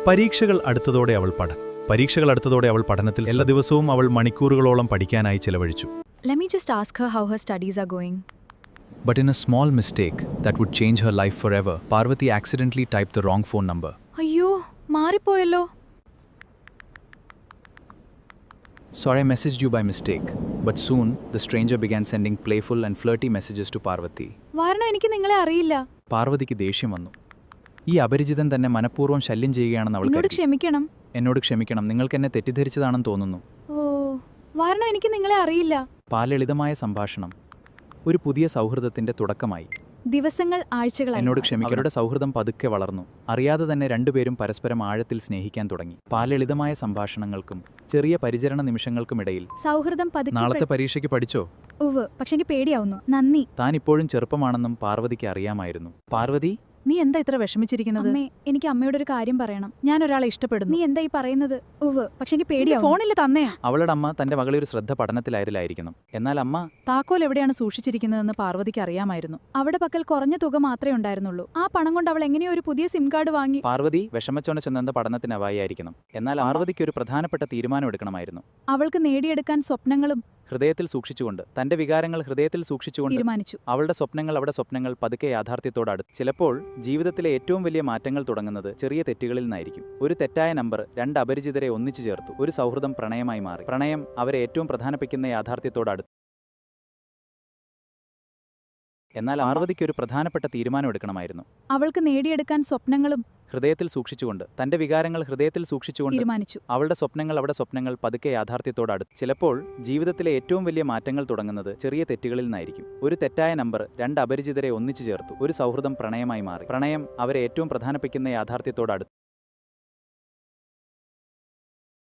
പരീക്ഷകൾ അടുത്തതോടെ അവൾ പഠനത്തിൽ എല്ലാ ദിവസവും അവൾ മണിക്കൂറുകളോളം പഠിക്കാനായി ചിലവഴിച്ചു. Let me just ask her how her studies are going. But in a small mistake that would change her life forever, Parvati accidentally typed the wrong phone number. അയ്യോ, മാറിപ്പോയല്ലോ. Sorry, I messaged you by mistake. But soon, the stranger began sending playful and flirty messages to Parvati. വാരണ, എനിക്ക് നിങ്ങളെ അറിയില്ല. പാർവതിക്ക് ദേഷ്യം വന്നു. ഈ അപരിചിതൻ തന്നെ മനഃപൂർവ്വം ശല്യം ചെയ്യുകയാണെന്ന് അവൾ എന്നോട് കരുതി. ക്ഷമിക്കണം. എന്നോട് ക്ഷമിക്കണം, നിങ്ങൾക്ക് എന്നെ തെറ്റിദ്ധരിച്ചതാണെന്ന് തോന്നുന്നു. ഓ, വാരണ, എനിക്ക് നിങ്ങളെ അറിയില്ല. ലളിതമായ സംഭാഷണം ഒരു പുതിയ സൗഹൃദത്തിന്റെ തുടക്കമായി. ദിവസങ്ങൾ ആഴ്ചകളായി. എന്നോട് ക്ഷമിക്കണം. അവരുടെ സൗഹൃദം പതുക്കെ വളർന്നു. അറിയാതെ തന്നെ രണ്ടുപേരും പരസ്പരം ആഴത്തിൽ സ്നേഹിക്കാൻ തുടങ്ങി. ലളിതമായ സംഭാഷണങ്ങൾക്കും ചെറിയ പരിചരണ നിമിഷങ്ങൾക്കുമിടയിൽ സൗഹൃദം പതുക്കെ. നാളത്തെ പരീക്ഷയ്ക്ക് പഠിച്ചോ? ഉവ്, പക്ഷെ എനിക്ക് പേടിയാവുന്നു. നന്ദി. താൻ ഇപ്പോഴും ചെറുപ്പമാണെന്നും പാർവതിക്ക് അറിയാമായിരുന്നു. പാർവതി, നീ എന്താ ഇത്ര വിഷമിച്ചിരിക്കുന്നത്? അമ്മേ, എനിക്ക് അമ്മയോട് ഒരു കാര്യം പറയണം. ഞാൻ ഒരാളെ ഇഷ്ടപ്പെടുന്നു. നീ എന്താ ഈ പറയുന്നത്? ഉവ്, പക്ഷെ എനിക്ക് നിന്റെ പേടിയാവും. ഫോണിൽ തന്നേ. അവളുടെ അമ്മ തന്റെ മകളെ ഒരു ശ്രദ്ധ പഠനത്തിലായിരിക്കണം. എന്നാൽ അമ്മ താക്കോൽ എവിടെയാണ് സൂക്ഷിച്ചിരിക്കുന്നതെന്ന് പാർവതിക്ക് അറിയാമായിരുന്നു. അവിടെ പക്കൽ കുറഞ്ഞ തുക മാത്രമേ ഉണ്ടായിരുന്നുള്ളൂ. ആ പണം കൊണ്ട് അവൾ എങ്ങനെയോ ഒരു പുതിയ സിം കാർഡ് വാങ്ങി. പാർവതി വിഷമച്ചോന ചെന്നെന്ന പഠനത്തിന് അവായിരിക്കണം. എന്നാൽ പാർവതിക്ക് ഒരു പ്രധാനപ്പെട്ട തീരുമാനം എടുക്കണമായിരുന്നു. അവൾക്ക് നേടിയെടുക്കാൻ സ്വപ്നങ്ങളും ഹൃദയത്തിൽ സൂക്ഷിച്ചുകൊണ്ട്, തന്റെ വികാരങ്ങൾ ഹൃദയത്തിൽ സൂക്ഷിച്ചുകൊണ്ട് തീരുമാനിച്ചു. അവളുടെ സ്വപ്നങ്ങൾ പതുക്കെ യാഥാർത്ഥ്യത്തോടടുത്ത്. ചിലപ്പോൾ ജീവിതത്തിലെ ഏറ്റവും വലിയ മാറ്റങ്ങൾ തുടങ്ങുന്നത് ചെറിയ തെറ്റുകളിൽ നിന്നായിരിക്കും. ഒരു തെറ്റായ നമ്പർ രണ്ട് അപരിചിതരെ ഒന്നിച്ചു ചേർത്തു. ഒരു സൗഹൃദം പ്രണയമായി മാറി. പ്രണയം അവരെ ഏറ്റവും പ്രധാനപ്പെട്ട യാഥാർത്ഥ്യത്തോടടുത്ത്. എന്നാൽ പാർവതിക്ക് ഒരു പ്രധാനപ്പെട്ട തീരുമാനം എടുക്കണമായിരുന്നു. അവൾക്ക് നേടിയെടുക്കാൻ സ്വപ്നങ്ങളും ഹൃദയത്തിൽ സൂക്ഷിച്ചുകൊണ്ട്, തന്റെ വികാരങ്ങൾ ഹൃദയത്തിൽ സൂക്ഷിച്ചുകൊണ്ട് തീരുമാനിച്ചു. അവളുടെ സ്വപ്നങ്ങൾ പതുക്കെ യാഥാർത്ഥ്യത്തോടടുത്ത്. ചിലപ്പോൾ ജീവിതത്തിലെ ഏറ്റവും വലിയ മാറ്റങ്ങൾ തുടങ്ങുന്നത് ചെറിയ തെറ്റുകളിൽ നിന്നായിരിക്കും. ഒരു തെറ്റായ നമ്പർ രണ്ട് അപരിചിതരെ ഒന്നിച്ചു ചേർത്തു. ഒരു സൗഹൃദം പ്രണയമായി മാറി. പ്രണയം അവരെ ഏറ്റവും പ്രധാനപ്പെട്ട യാഥാർത്ഥ്യത്തോടടുത്ത്.